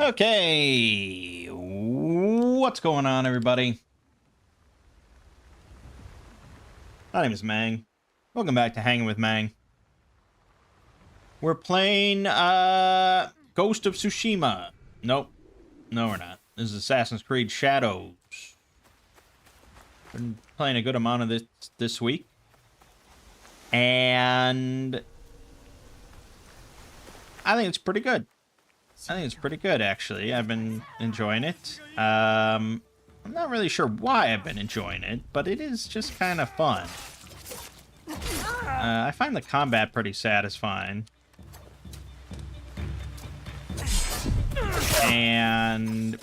Okay, what's going on, everybody? My name is Mangg. Welcome back to Hanging with Mangg. We're playing Ghost of Tsushima. Nope, no, we're not. This is Assassin's Creed Shadows. Been playing a good amount of this week, and I think it's pretty good. Actually. I've been enjoying it. I'm not really sure why I've been enjoying it, but it is just kind of fun. I find the combat pretty satisfying. And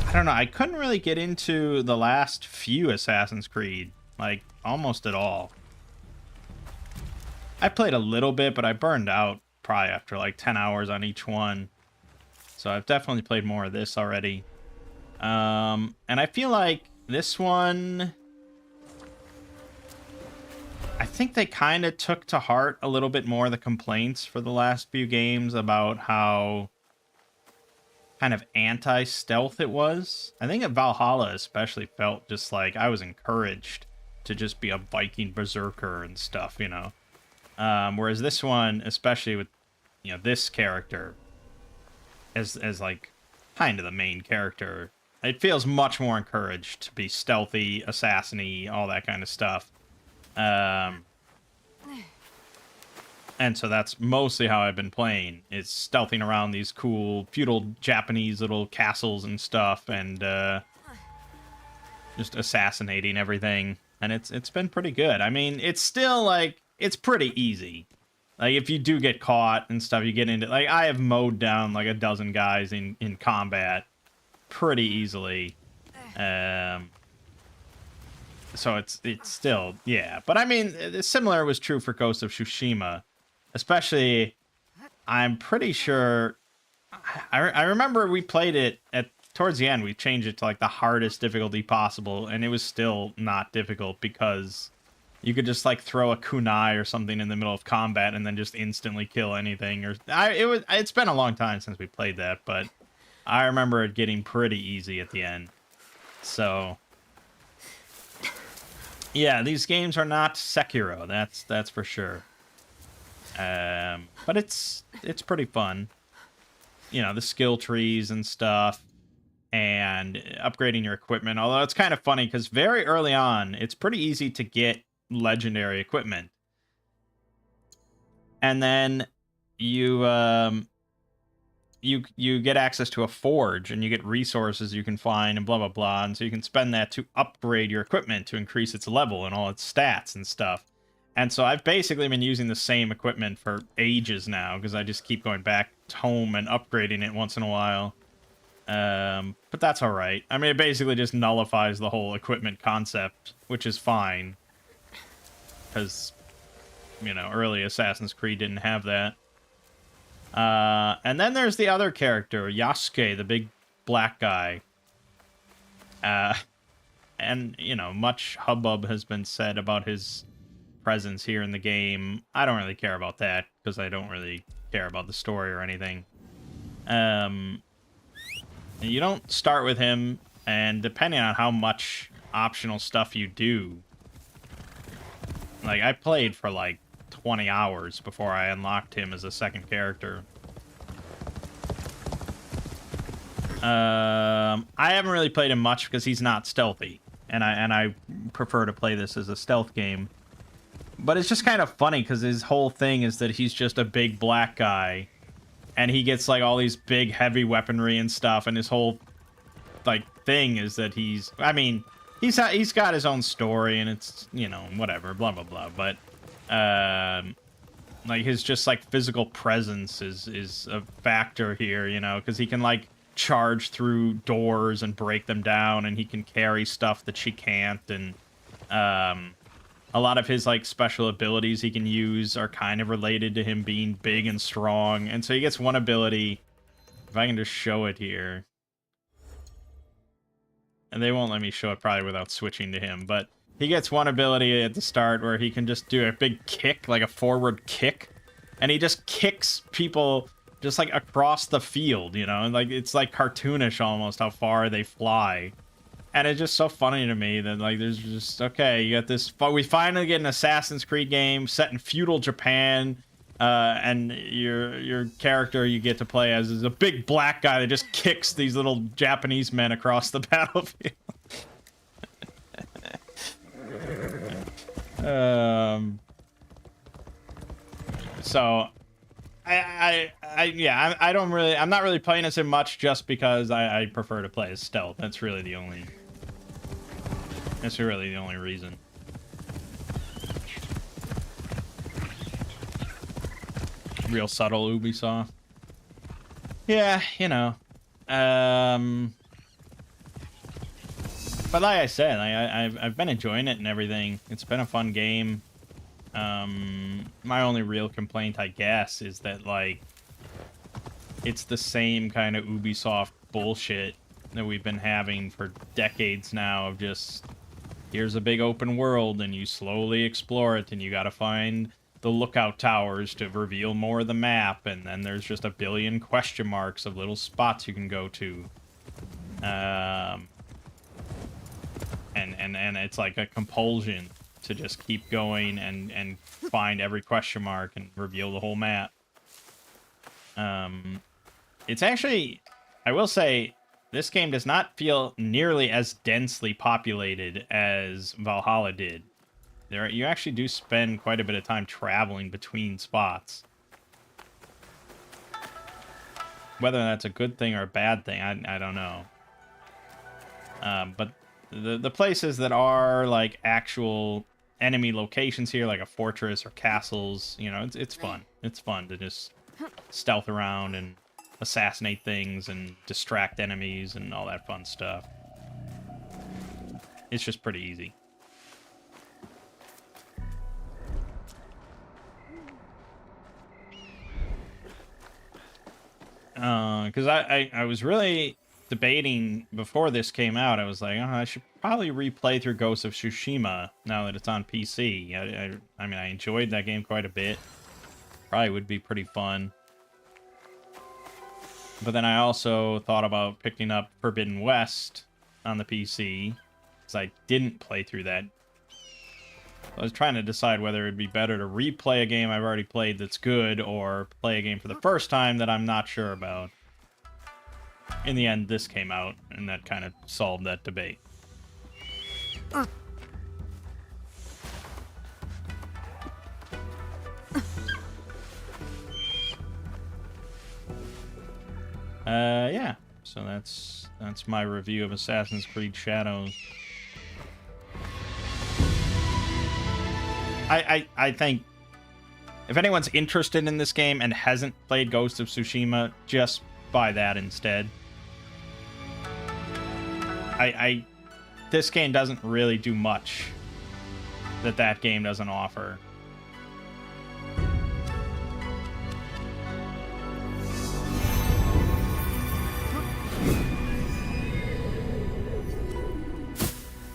I don't know, I couldn't really get into the last few Assassin's Creed, like, almost at all. I played a little bit, but I burned out probably after like 10 hours on each one. So I've definitely played more of this already. And I feel like this one, I think they kind of took to heart a little bit more the complaints for the last few games about how kind of anti-stealth it was. I think at Valhalla especially felt just like I was encouraged to just be a Viking berserker and stuff, you know. Whereas this one, especially with, you know, this character as like kind of the main character, it feels much more encouraged to be stealthy, assassin-y, all that kind of stuff. And so that's mostly how I've been playing, is stealthing around these cool feudal Japanese little castles and stuff, and just assassinating everything. And it's been pretty good. I mean, it's still like, it's pretty easy. Like, if you do get caught and stuff, you get into, like, I have mowed down like a dozen guys in combat pretty easily. So it's still, yeah. But I mean, similar was true for Ghost of Tsushima. Especially, I'm pretty sure, I remember we played it towards the end, we changed it to like the hardest difficulty possible, and it was still not difficult because you could just like throw a kunai or something in the middle of combat and then just instantly kill anything. It's been a long time since we played that, but I remember it getting pretty easy at the end. So yeah, these games are not Sekiro, that's for sure. But it's pretty fun. You know, the skill trees and stuff, and upgrading your equipment. Although it's kind of funny because very early on, it's pretty easy to get legendary equipment. And then you get access to a forge, and you get resources you can find and blah blah blah, and so you can spend that to upgrade your equipment to increase its level and all its stats and stuff. And so I've basically been using the same equipment for ages now, because I just keep going back home and upgrading it once in a while. But that's all right. I mean, it basically just nullifies the whole equipment concept, which is fine, because, you know, early Assassin's Creed didn't have that. And then there's the other character, Yasuke, the big black guy. And, you know, much hubbub has been said about his presence here in the game. I don't really care about that, because I don't really care about the story or anything. You don't start with him, and depending on how much optional stuff you do, like, I played for like 20 hours before I unlocked him as a second character. I haven't really played him much because he's not stealthy, and I prefer to play this as a stealth game. But it's just kind of funny because his whole thing is that he's just a big black guy, and he gets like all these big heavy weaponry and stuff, and his whole like thing is that he's got his own story, and it's, you know, whatever, blah blah blah. But like, his just like physical presence is a factor here, you know, because he can like charge through doors and break them down, and he can carry stuff that she can't, and a lot of his like special abilities he can use are kind of related to him being big and strong. And so he gets one ability, if I can just show it here, and they won't let me show it probably without switching to him, but he gets one ability at the start where he can just do a big kick, like a forward kick, and he just kicks people just like across the field, you know, and like it's like cartoonish almost how far they fly. And it's just so funny to me that like there's just okay, you got this. We finally get an Assassin's Creed game set in feudal Japan, and your character you get to play as is a big black guy that just kicks these little Japanese men across the battlefield. So I'm not really playing as him much just because I prefer to play as stealth. That's really the only reason. Real subtle Ubisoft. Yeah, you know. But like I said, I've been enjoying it and everything. It's been a fun game. My only real complaint, I guess, is that like it's the same kind of Ubisoft bullshit that we've been having for decades now of just here's a big open world and you slowly explore it and you gotta find the lookout towers to reveal more of the map, and then there's just a billion question marks of little spots you can go to. And it's like a compulsion to just keep going and find every question mark and reveal the whole map. It's actually, I will say, this game does not feel nearly as densely populated as Valhalla did. You actually do spend quite a bit of time traveling between spots. Whether that's a good thing or a bad thing, I don't know. But the places that are like actual enemy locations here, like a fortress or castles, you know, it's fun. It's fun to just stealth around and assassinate things and distract enemies and all that fun stuff. It's just pretty easy. Because I was really debating before this came out. I was like, oh, I should probably replay through Ghost of Tsushima now that it's on PC. I mean, I enjoyed that game quite a bit. Probably would be pretty fun. But then I also thought about picking up Forbidden West on the PC, because I didn't play through that. I was trying to decide whether it'd be better to replay a game I've already played that's good, or play a game for the first time that I'm not sure about. In the end, this came out, and that kind of solved that debate. Yeah. So that's my review of Assassin's Creed Shadows. I think if anyone's interested in this game and hasn't played Ghost of Tsushima, just buy that instead. This game doesn't really do much that game doesn't offer.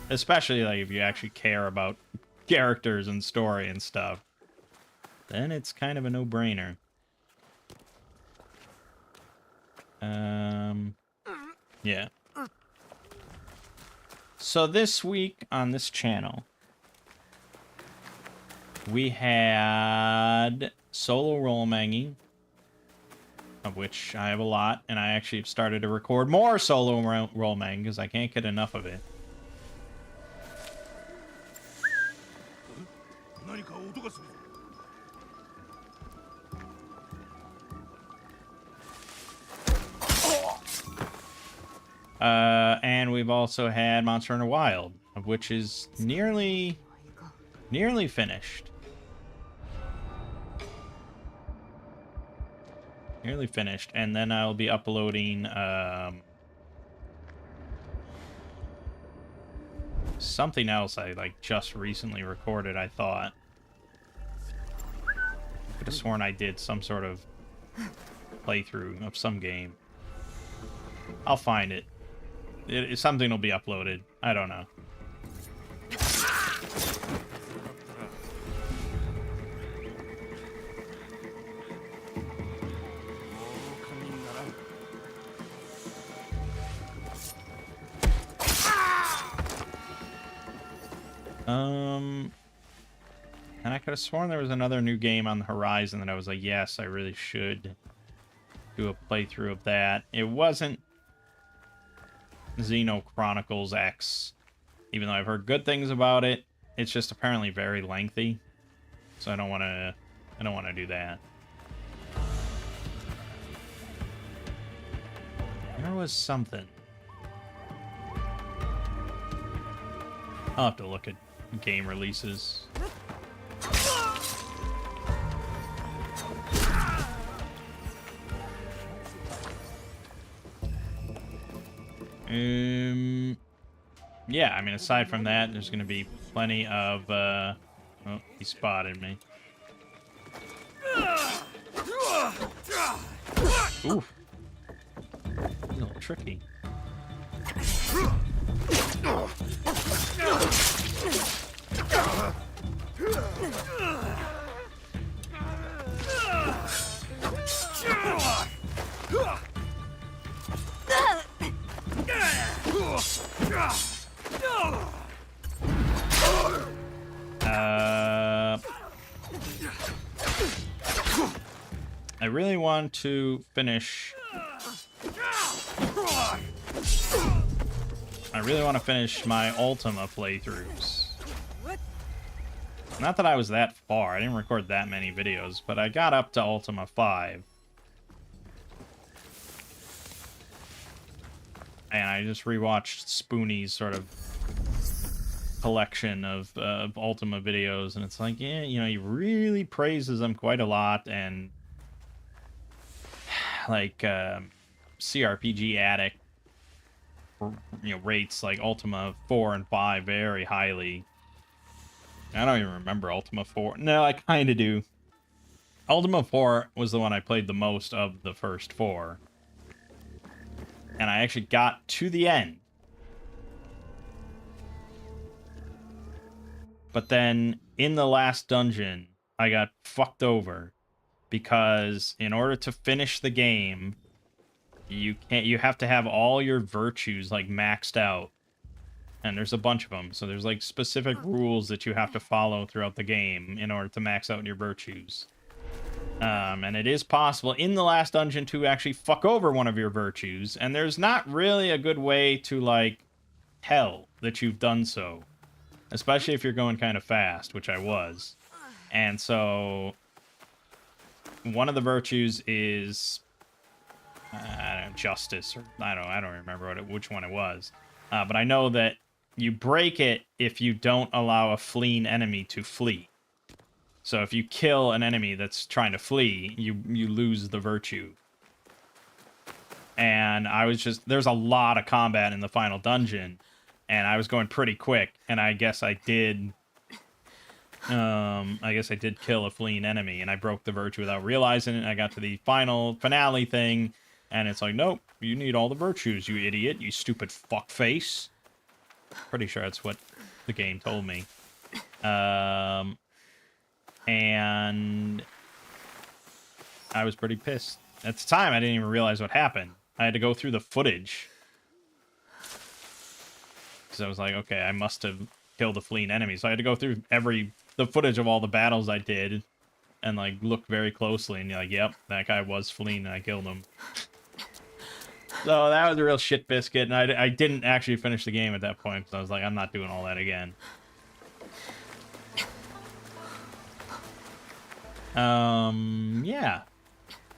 Especially like if you actually care about characters and story and stuff, then it's kind of a no-brainer. Yeah. So this week on this channel, we had solo role manging, of which I have a lot, and I actually have started to record more solo role manging because I can't get enough of it. And we've also had Monster Hunter Wild, of which is nearly finished. Nearly finished, and then I'll be uploading something else I like just recently recorded, I thought. I could have sworn I did some sort of playthrough of some game. I'll find it. Something will be uploaded. I don't know. And I could have sworn there was another new game on the horizon that I was like, yes, I really should do a playthrough of that. It wasn't Xeno Chronicles X, even though I've heard good things about it. It's just apparently very lengthy, so I don't want to do that. There was something. I'll have to look at game releases. Yeah, I mean, aside from that, there's going to be plenty of, oh, he spotted me. Oof. He's a little tricky. I really want to finish... my Ultima playthroughs. Not that I was that far. I didn't record that many videos, but I got up to Ultima 5. And I just rewatched Spoonie's sort of collection of Ultima videos, and it's like, yeah, you know, he really praises them quite a lot, and like CRPG Addict, you know, rates like Ultima 4 and 5 very highly. I don't even remember Ultima 4. No, I kind of do. Ultima 4 was the one I played the most of the first 4. And I actually got to the end. But then, in the last dungeon, I got fucked over. Because in order to finish the game, you have to have all your virtues, like, maxed out. And there's a bunch of them. So there's, like, specific rules that you have to follow throughout the game in order to max out your virtues. And it is possible in the last dungeon to actually fuck over one of your virtues, and there's not really a good way to, like, tell that you've done so. Especially if you're going kind of fast, which I was. And so, one of the virtues is, I don't know, justice, or I don't remember which one it was. But I know that you break it if you don't allow a fleeing enemy to flee. So if you kill an enemy that's trying to flee, you lose the virtue. And I was just... There's a lot of combat in the final dungeon, and I was going pretty quick, and I guess I did... kill a fleeing enemy, and I broke the virtue without realizing it. I got to the finale thing, and it's like, nope, you need all the virtues, you idiot, you stupid fuckface. Pretty sure that's what the game told me. And I was pretty pissed. At the time, I didn't even realize what happened. I had to go through the footage. Because I was like, okay, I must have killed the fleeing enemy. So I had to go through the footage of all the battles I did and, like, look very closely. And you're like, yep, that guy was fleeing and I killed him. So that was a real shit biscuit. And I didn't actually finish the game at that point. So I was like, I'm not doing all that again. Yeah.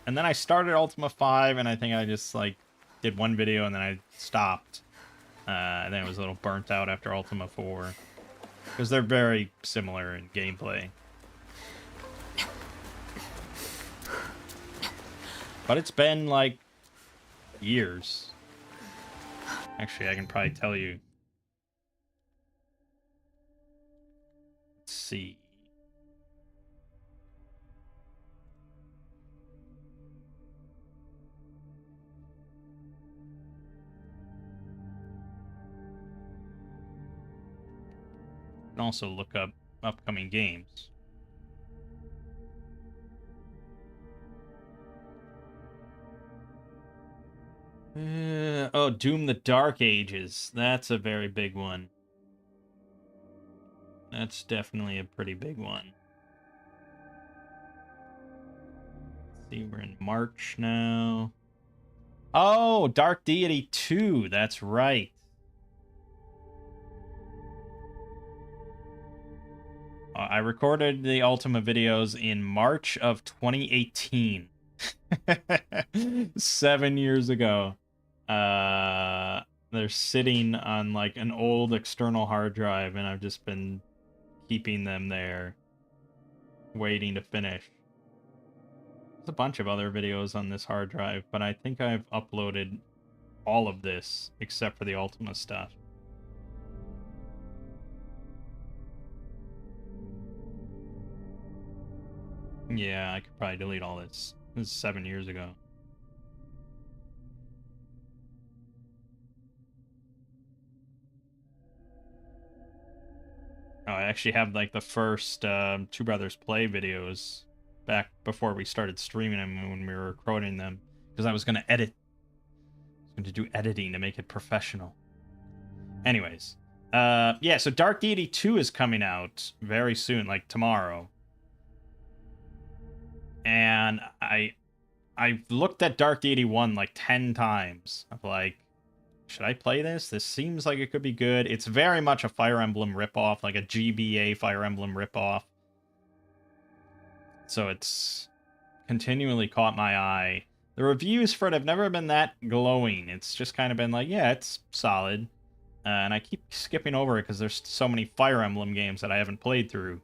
And then I started Ultima 5, and I think I just, like, did one video, and then I stopped. And then it was a little burnt out after Ultima 4. Because they're very similar in gameplay. But it's been, like, years. Actually, I can probably tell you. Let's see. You can also look up upcoming games. Doom the Dark Ages. That's a very big one. That's definitely a pretty big one. Let's see, we're in March now. Oh, Dark Deity 2, that's right. I recorded the Ultima videos in March of 2018. 7 years ago. They're sitting on like an old external hard drive, and I've just been keeping them there, waiting to finish. There's a bunch of other videos on this hard drive, but I think I've uploaded all of this except for the Ultima stuff. Yeah, I could probably delete all this. This is 7 years ago. Oh, I actually have like the first Two Brothers Play videos back before we started streaming them when we were recording them, because I was going to edit. I was going to do editing to make it professional. Anyways, yeah, so Dark Deity 2 is coming out very soon, like tomorrow. And I've looked at Dark Deity 1 like 10 times. I'm like, should I play this? This seems like it could be good. It's very much a Fire Emblem ripoff, like a GBA Fire Emblem ripoff. So it's continually caught my eye. The reviews for it have never been that glowing. It's just kind of been like, yeah, it's solid. And I keep skipping over it because there's so many Fire Emblem games that I haven't played through.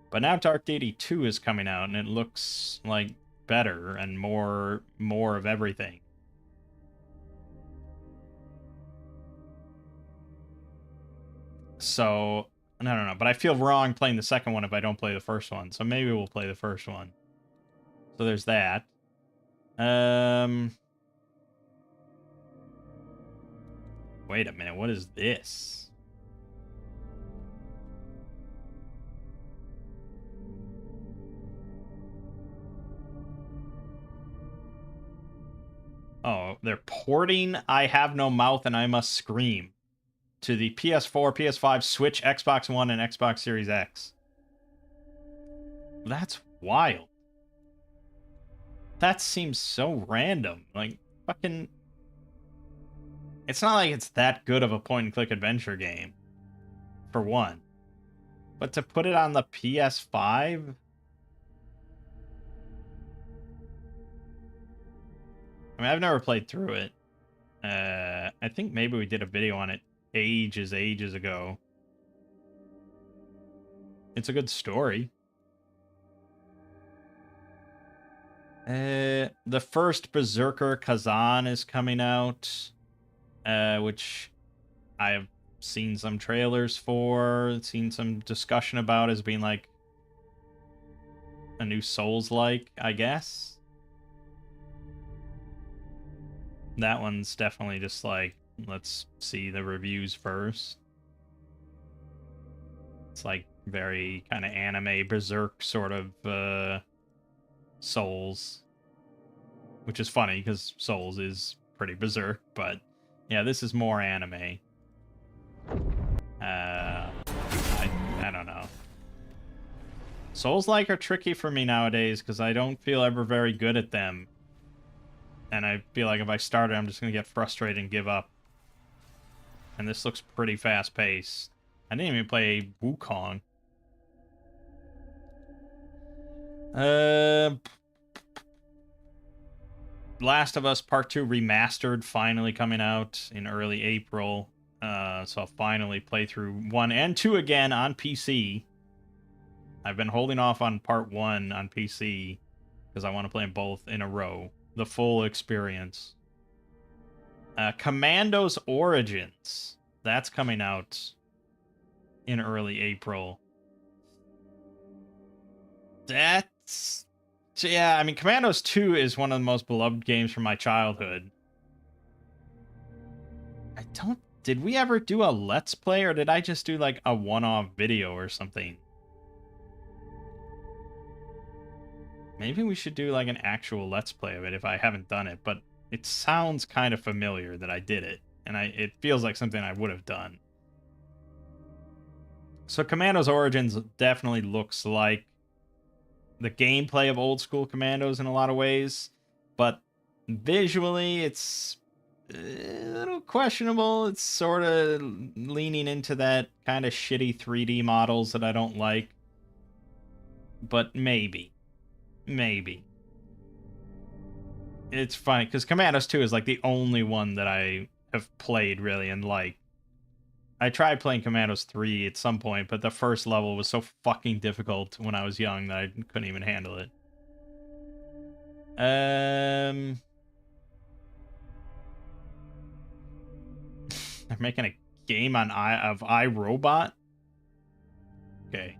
But now Dark Deity 2 is coming out, and it looks like better and more of everything. So, I don't know, but I feel wrong playing the second one if I don't play the first one. So maybe we'll play the first one. So there's that. Wait a minute, what is this? Oh, they're porting I Have No Mouth and I Must Scream to the PS4, PS5, Switch, Xbox One, and Xbox Series X. That's wild. That seems so random. Like, fucking... It's not like it's that good of a point-and-click adventure game, for one. But to put it on the PS5... I mean, I've never played through it. I think maybe we did a video on it ages ago. It's a good story. The first Berserker Kazan is coming out, which I have seen some trailers for, seen some discussion about as being like a new Souls-like, I guess. That one's definitely just like, let's see the reviews first. It's like very kind of anime Berserk sort of Souls, which is funny because Souls is pretty Berserk, but yeah, this is more anime. I don't know. Souls-like are tricky for me nowadays because I don't feel ever very good at them. And I feel like if I start it, I'm just going to get frustrated and give up. And this looks pretty fast-paced. I didn't even play Wukong. Last of Us Part 2 Remastered finally coming out in early April. So I'll finally play through 1 and 2 again on PC. I've been holding off on Part 1 on PC because I want to play them both in a row. The full experience. Commandos Origins. That's coming out in early April. That's... Yeah, I mean, Commandos 2 is one of the most beloved games from my childhood. I don't... Did we ever do a Let's Play, or did I just do, like, a one-off video or something? Maybe we should do, like, an actual Let's Play of it if I haven't done it, but it sounds kind of familiar that I did it, and it feels like something I would have done. So Commandos Origins definitely looks like the gameplay of old school Commandos in a lot of ways, but visually it's a little questionable. It's sort of leaning into that kind of shitty 3D models that I don't like. But maybe. It's funny, because Commandos 2 is like the only one that I have played really and like. I tried playing Commandos 3 at some point, but the first level was so fucking difficult when I was young that I couldn't even handle it. They're making a game on iRobot? Okay.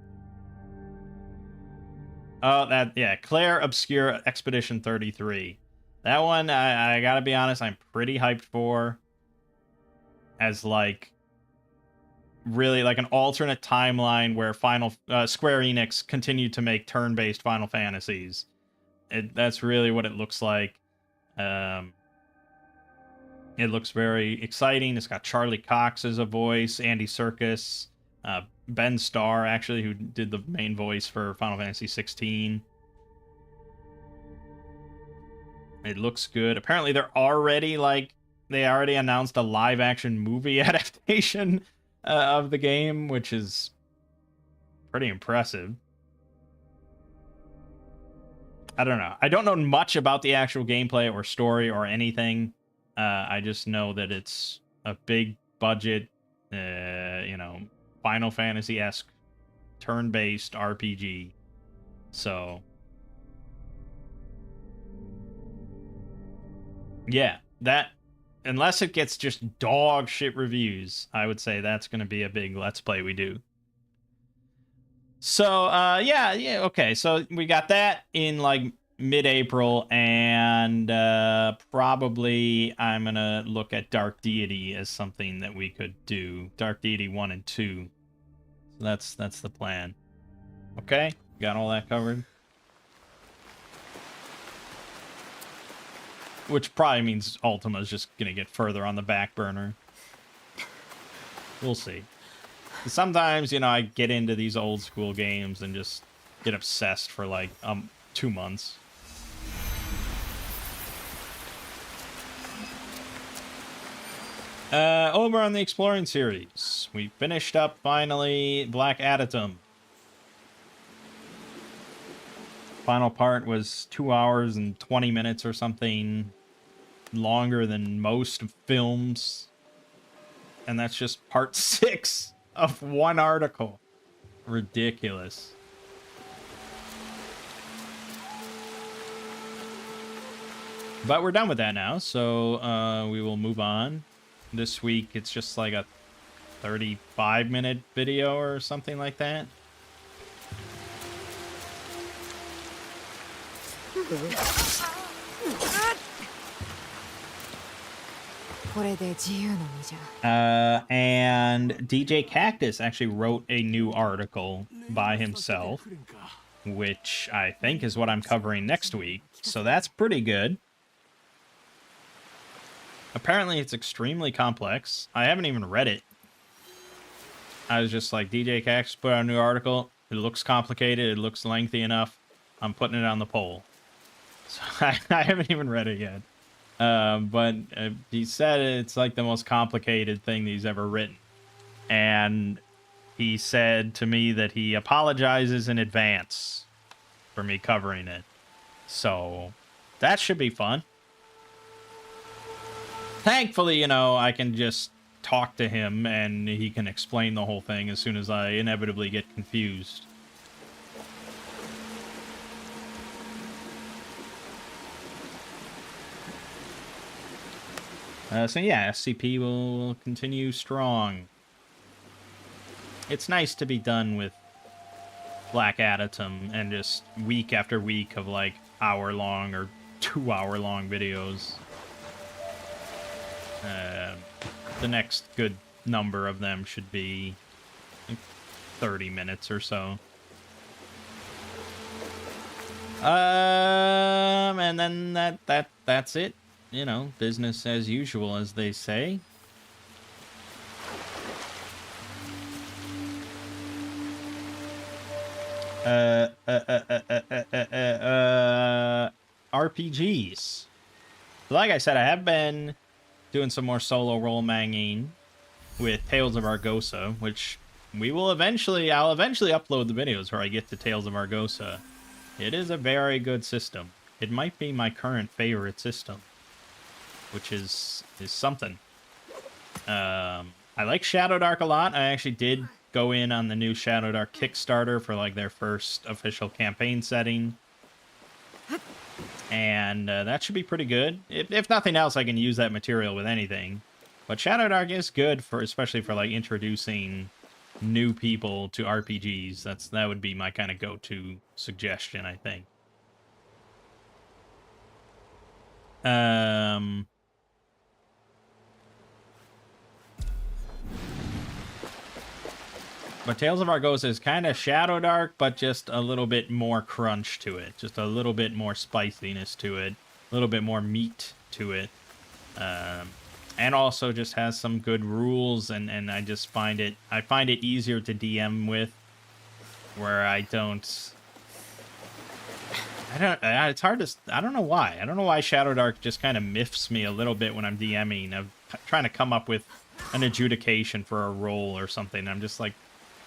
Oh, yeah, Claire Obscure Expedition 33. That one, I gotta be honest, I'm pretty hyped for. As, like, really, like, an alternate timeline where Square Enix continued to make turn-based Final Fantasies. That's really what it looks like. It looks very exciting. It's got Charlie Cox as a voice, Andy Serkis, Ben Starr, actually, who did the main voice for Final Fantasy 16. It looks good. Apparently, they already announced a live-action movie adaptation of the game, which is pretty impressive. I don't know. I don't know much about the actual gameplay or story or anything. I just know that it's a big budget, Final Fantasy-esque turn-based RPG. So, yeah, that, unless it gets just dog shit reviews, I would say that's going to be a big Let's Play we do. So, yeah, okay. So we got that in, like, mid-April, and probably I'm going to look at Dark Deity as something that we could do. Dark Deity 1 and 2. So that's the plan. Okay? Got all that covered? Which probably means Ultima's just going to get further on the back burner. We'll see. Sometimes, I get into these old school games and just get obsessed for like 2 months. Over on the Exploring series, we finished up finally Black Adatum. Final part was 2 hours and 20 minutes or something, longer than most films. And that's just part 6 of one article. Ridiculous. But we're done with that now, so we will move on. This week, it's just like a 35-minute video or something like that. And DJ Cactus actually wrote a new article by himself, which I think is what I'm covering next week. So that's pretty good. Apparently it's extremely complex. I haven't even read it. I was just like, DJ Cactus put out a new article. It looks complicated. It looks lengthy enough. I'm putting it on the poll. So I haven't even read it yet. But he said it's like the most complicated thing he's ever written. And he said to me that he apologizes in advance for me covering it. So that should be fun. Thankfully, I can just talk to him and he can explain the whole thing as soon as I inevitably get confused. So yeah, SCP will continue strong. It's nice to be done with Black Adatum and just week after week of like hour-long or 2-hour-long videos. The next good number of them should be 30 minutes or so. And then that's it. Business as usual, as they say. RPGs. Like I said, I have been doing some more solo role manging with Tales of Argosa, which I'll eventually upload the videos where I get to Tales of Argosa. It is a very good system. It might be my current favorite system, which is something. I like Shadow Dark a lot. I actually did go in on the new Shadow Dark Kickstarter for like their first official campaign setting. And that should be pretty good. If nothing else, I can use that material with anything. But Shadow Dark is good for, especially for like introducing new people to RPGs. That would be my kind of go-to suggestion, I think. But Tales of Argosa is kind of Shadow Dark, but just a little bit more crunch to it. Just a little bit more spiciness to it. A little bit more meat to it. And also just has some good rules, and I just find it easier to DM with, where it's hard to, I don't know why. I don't know why Shadow Dark just kind of miffs me a little bit when I'm DMing. I'm trying to come up with an adjudication for a role or something. I'm just like,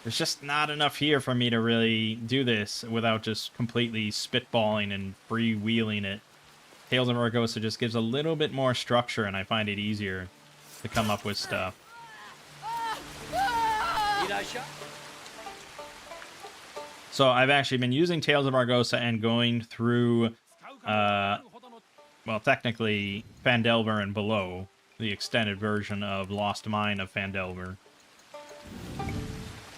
there's just not enough here for me to really do this without just completely spitballing and freewheeling it. Tales of Argosa just gives a little bit more structure, and I find it easier to come up with stuff. So I've actually been using Tales of Argosa and going through, well, technically Phandelver and below, the extended version of Lost Mine of Phandelver.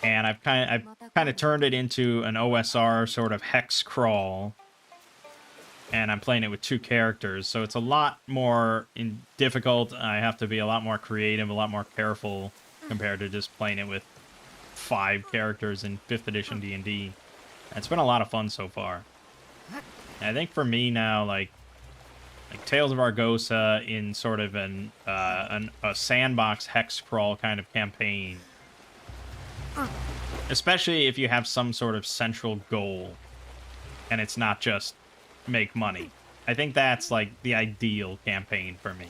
And I've kind of turned it into an OSR sort of hex crawl. And I'm playing it with 2 characters, so it's a lot more difficult. I have to be a lot more creative, a lot more careful compared to just playing it with 5 characters in 5th edition D&D. It's been a lot of fun so far. And I think for me now, like Tales of Argosa in sort of a sandbox hex crawl kind of campaign, especially if you have some sort of central goal, and it's not just make money. I think that's like the ideal campaign for me.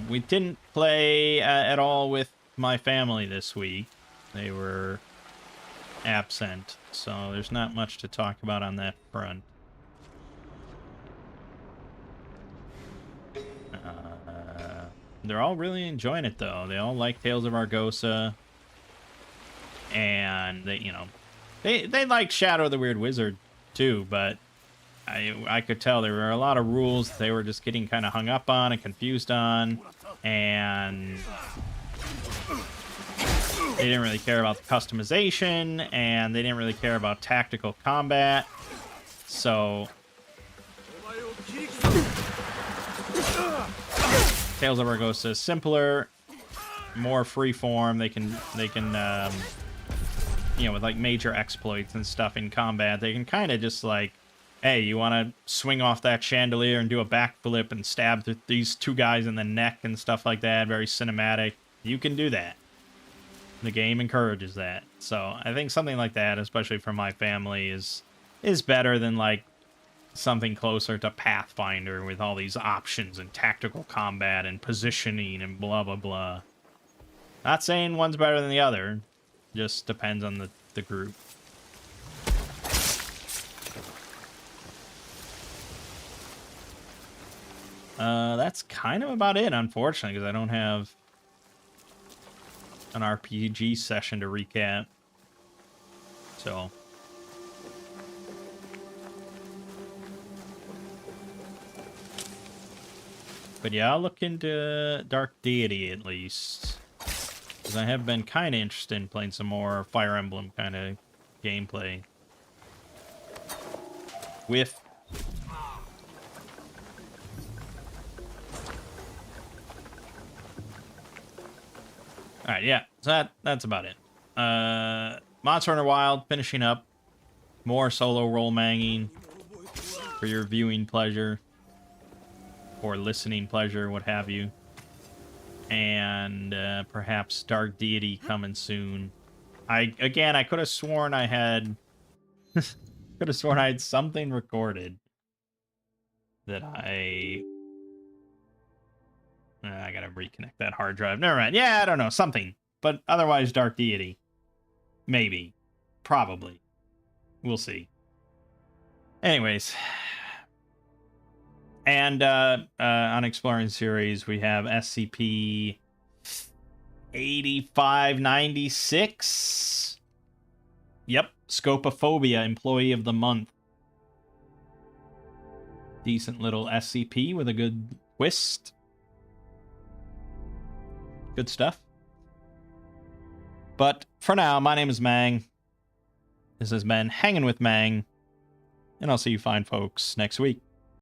We didn't play at all with my family this week. They were absent, so there's not much to talk about on that front. They're all really enjoying it, though. They all like Tales of Argosa, and they like Shadow of the Weird Wizard too. But I could tell there were a lot of rules they were just getting kind of hung up on and confused on, and they didn't really care about the customization, and they didn't really care about tactical combat. So Tales of Argosa is simpler, more freeform. They can with like major exploits and stuff in combat, they can kind of just like, hey, you want to swing off that chandelier and do a backflip and stab these 2 guys in the neck and stuff like that. Very cinematic. You can do that. The game encourages that. So I think something like that, especially for my family, is better than like something closer to Pathfinder with all these options and tactical combat and positioning and blah blah blah. Not saying one's better than the other, just depends on the group. That's kind of about it, unfortunately, because I don't have an RPG session to recap. So but yeah, I'll look into Dark Deity at least, because I have been kind of interested in playing some more Fire Emblem kind of gameplay with. Alright, yeah, so that's about it. Monster Hunter Wild, finishing up. More solo role manging. for your viewing pleasure or listening pleasure, what have you. And perhaps Dark Deity coming soon. I could have sworn I had something recorded that I gotta reconnect that hard drive. Never mind. Yeah, I don't know, something. But otherwise, Dark Deity. Maybe. Probably. We'll see. Anyways. And on Exploring Series, we have SCP 8596. Yep, Scopophobia, Employee of the Month. Decent little SCP with a good twist. Good stuff. But for now, my name is Mangg. This has been Hanging with Mangg. And I'll see you fine folks next week.